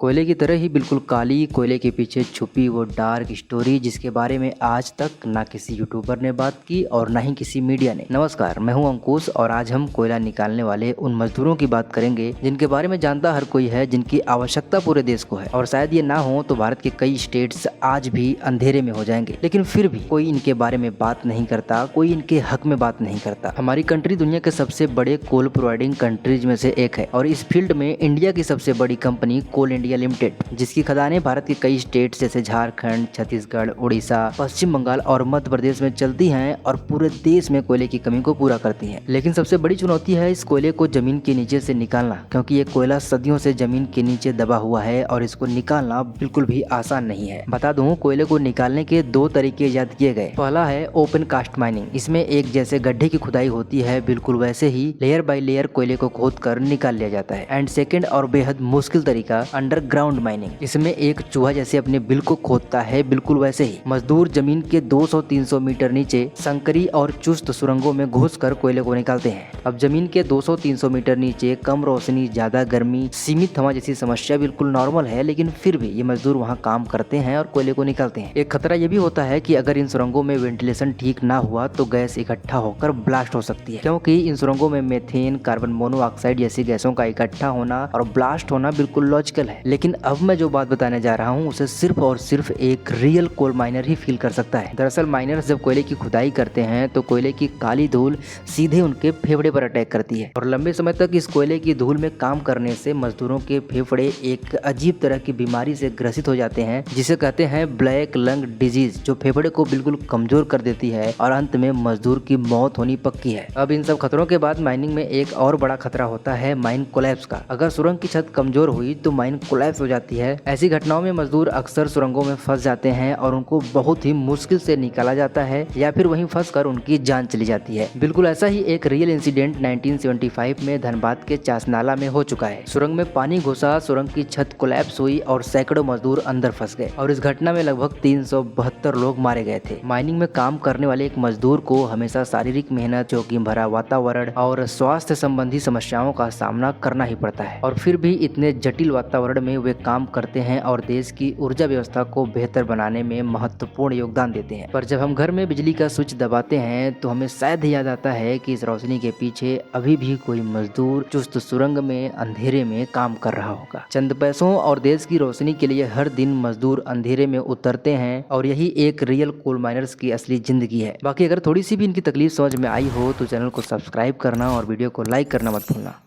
कोयले की तरह ही बिल्कुल काली कोयले के पीछे छुपी वो डार्क स्टोरी जिसके बारे में आज तक ना किसी यूट्यूबर ने बात की और ना ही किसी मीडिया ने। नमस्कार, मैं हूं अंकुश और आज हम कोयला निकालने वाले उन मजदूरों की बात करेंगे जिनके बारे में जानता हर कोई है, जिनकी आवश्यकता पूरे देश को है और शायद ये ना हो तो भारत के कई स्टेट्स आज भी अंधेरे में हो जाएंगे। लेकिन फिर भी कोई इनके बारे में बात नहीं करता, कोई इनके हक में बात नहीं करता। हमारी कंट्री दुनिया के सबसे बड़े कोल प्रोवाइडिंग कंट्रीज में से एक है और इस फील्ड में इंडिया की सबसे बड़ी कंपनी कोल इंडिया लिमिटेड, जिसकी खदानें भारत के कई स्टेट जैसे झारखंड, छत्तीसगढ़, उड़ीसा, पश्चिम बंगाल और मध्य प्रदेश में चलती हैं और पूरे देश में कोयले की कमी को पूरा करती हैं। लेकिन सबसे बड़ी चुनौती है इस कोयले को जमीन के नीचे से निकालना, क्योंकि ये कोयला सदियों से जमीन के नीचे दबा हुआ है और इसको निकालना बिल्कुल भी आसान नहीं है। बता दूं, कोयले को निकालने के दो तरीके इजाद किए गए। पहला है ओपन कास्ट माइनिंग। इसमें एक जैसे गड्ढे की खुदाई होती है, बिल्कुल वैसे ही लेयर बाय लेयर कोयले को खोद कर निकाल लिया जाता है। एंड सेकेंड और बेहद मुश्किल तरीका अंडरग्राउंड माइनिंग। इसमें एक चूहा जैसे अपने बिल को खोदता है, बिल्कुल वैसे ही मजदूर जमीन के 200-300 मीटर नीचे संकरी और चुस्त सुरंगों में घुसकर कोयले को निकालते हैं। अब जमीन के 200-300 मीटर नीचे कम रोशनी, ज्यादा गर्मी, सीमित हवा जैसी समस्या बिल्कुल नॉर्मल है, लेकिन फिर भी ये मजदूर वहाँ काम करते हैं और कोयले को निकालते हैं। एक खतरा ये भी होता है कि अगर इन सुरंगों में वेंटिलेशन ठीक ना हुआ तो गैस इकट्ठा होकर ब्लास्ट हो सकती है, क्योंकि इन सुरंगों में मेथेन, कार्बन मोनोऑक्साइड जैसी गैसों का इकट्ठा होना और ब्लास्ट होना बिल्कुल लॉजिकल है। लेकिन अब मैं जो बात बताने जा रहा हूँ उसे सिर्फ और सिर्फ एक रियल कोल माइनर ही फील कर सकता है। दरअसल माइनर्स जब कोयले की खुदाई करते हैं तो कोयले की काली धूल सीधे उनके फेफड़े पर अटैक करती है और लंबे समय तक इस कोयले की धूल में काम करने से मजदूरों के फेफड़े एक अजीब तरह की बीमारी से ग्रसित हो जाते हैं, जिसे कहते हैं ब्लैक लंग डिजीज, जो फेफड़े को बिल्कुल कमजोर कर देती है और अंत में मजदूर की मौत होनी पक्की है। अब इन सब खतरों के बाद माइनिंग में एक और बड़ा खतरा होता है माइन कोलैप्स का। अगर सुरंग की छत कमजोर हुई तो माइन कोलैप्स हो जाती है। ऐसी घटनाओं में मजदूर अक्सर सुरंगों में फंस जाते हैं और उनको बहुत ही मुश्किल से निकाला जाता है या फिर वहीं फंसकर उनकी जान चली जाती है। बिल्कुल ऐसा ही एक रियल इंसिडेंट 1975 में धनबाद के चासनाला में हो चुका है। सुरंग में पानी घुसा, सुरंग की छत कोलैप्स हुई और सैकड़ों मजदूर अंदर फंस गए और इस घटना में लगभग 372 लोग मारे गए थे। माइनिंग में काम करने वाले एक मजदूर को हमेशा शारीरिक मेहनत, जोखिम भरा वातावरण और स्वास्थ्य संबंधी समस्याओं का सामना करना ही पड़ता है और फिर भी इतने जटिल वातावरण में वे काम करते हैं और देश की ऊर्जा व्यवस्था को बेहतर बनाने में महत्वपूर्ण योगदान देते हैं। पर जब हम घर में बिजली का स्विच दबाते हैं तो हमें शायद याद आता है कि इस रोशनी के पीछे अभी भी कोई मजदूर चुस्त सुरंग में अंधेरे में काम कर रहा होगा। चंद पैसों और देश की रोशनी के लिए हर दिन मजदूर अंधेरे में उतरते हैं और यही एक रियल कोल माइनर्स की असली जिंदगी है। बाकी अगर थोड़ी सी भी इनकी तकलीफ समझ में आई हो तो चैनल को सब्सक्राइब करना और वीडियो को लाइक करना मत भूलना।